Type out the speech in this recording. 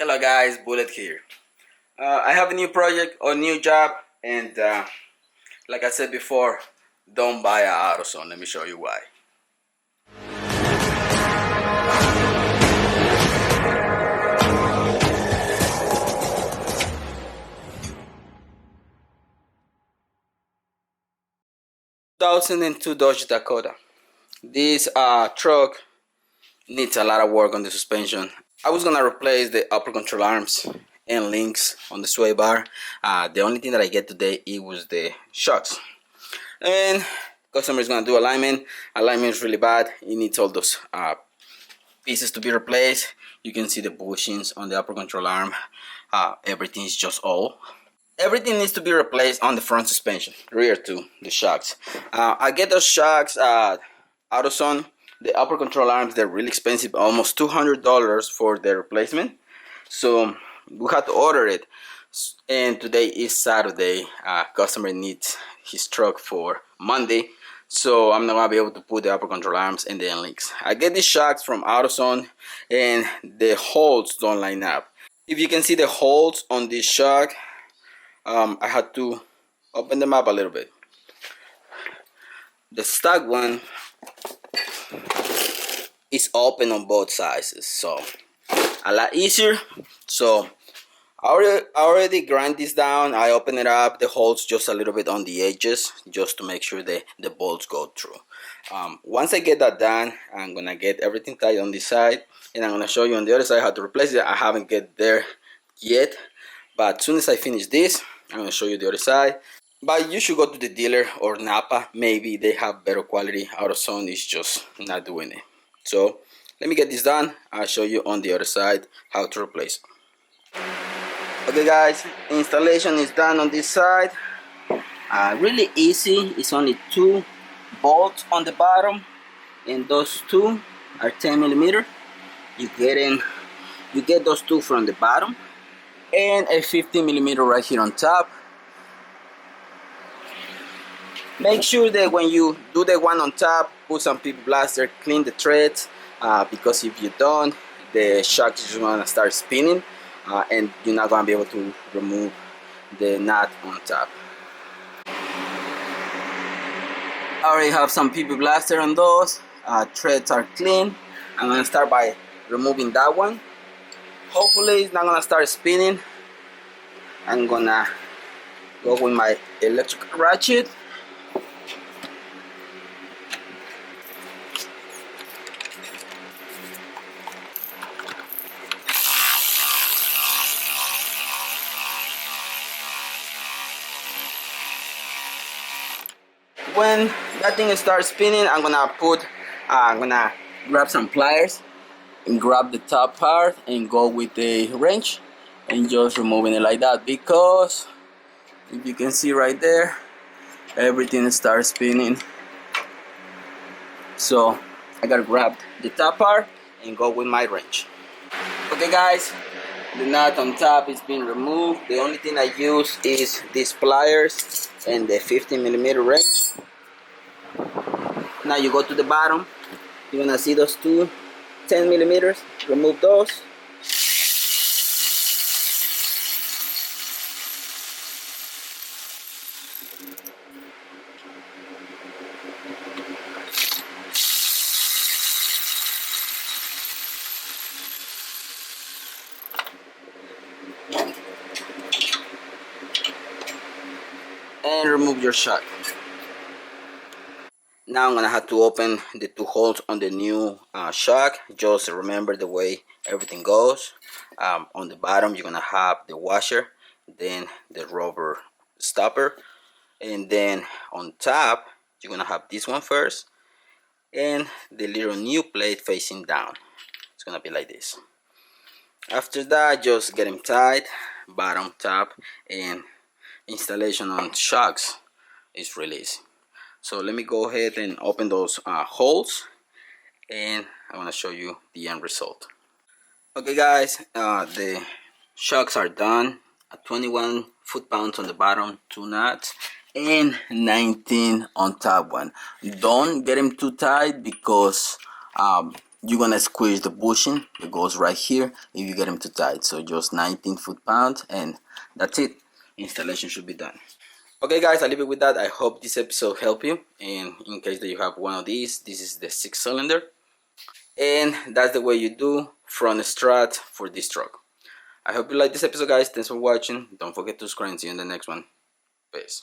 Hello guys, Bullet here. I have a new project or new job, and like I said before, don't buy a AutoZone. Let me show you why. Two 2002 Dodge Dakota. This truck needs a lot of work on the suspension. I was gonna replace the upper control arms and links on the sway bar. The only thing that I get today it was the shocks. And customer is gonna do alignment. Alignment is really bad. It needs all those pieces to be replaced. You can see the bushings on the upper control arm. Everything is just old. Everything needs to be replaced on the front suspension, rear too, the shocks. I get those shocks at AutoZone. The upper control arms, they're really expensive, almost $200 for the replacement. So we had to order it. And today is Saturday. Customer needs his truck for Monday. So I'm not gonna be able to put the upper control arms and the end links. I get these shocks from AutoZone and the holes don't line up. If you can see the holes on this shock, I had to open them up a little bit. The stock one is open on both sizes, so a lot easier. So I already grind this down. I open it up, the holes just a little bit on the edges, just to make sure the bolts go through. Once I get that done, I'm gonna get everything tight on this side, and I'm gonna show you on the other side how to replace it. I haven't get there yet, but as soon as I finish this, I'm gonna show you the other side. But you should go to the dealer or Napa. Maybe they have better quality. AutoZone is just not doing it. So let me get this done. I'll show you on the other side how to replace it. Okay guys, installation is done on this side. Really easy. It's only 2 bolts on the bottom, and those 2 are 10mm. You get those 2 from the bottom, and a 15mm right here on top. Make sure that when you do the one on top, put some PP blaster, clean the threads, because if you don't, the shock is just gonna start spinning, and you're not gonna be able to remove the nut on top. I already have some PP blaster on those. Threads are clean. I'm gonna start by removing that one. Hopefully it's not gonna start spinning. I'm gonna go with my electric ratchet. When that thing starts spinning, I'm gonna grab some pliers and grab the top part and go with the wrench and just removing it like that, because if you can see right there, everything starts spinning. So I gotta grab the top part and go with my wrench. Okay guys, the nut on top is being removed. The only thing I use is these pliers and the 15mm wrench. Now you go to the bottom, you're gonna see those 2 10mm. Remove those. And remove your shock. Now I'm gonna have to open the 2 holes on the new shock. Just remember the way everything goes. On the bottom you're gonna have the washer, then the rubber stopper, and then on top you're gonna have this one first, and the little new plate facing down. It's gonna be like this. After that, just get them tight, bottom, top, and installation on shocks is really easy. So let me go ahead and open those holes, and I want to show you the end result. Okay guys, the shocks are done. 21 foot-pounds on the bottom, 2 nuts, and 19 on top one. Don't get them too tight, because you're gonna squish the bushing that goes right here if you get them too tight. So just 19 foot-pounds, and that's it. Installation should be done. Okay guys, I'll leave it with that. I hope this episode helped you, and in case that you have one of these, this is the 6-cylinder, and that's the way you do front strut for this truck. I hope you like this episode guys. Thanks for watching. Don't forget to subscribe and see you in the next one. Peace.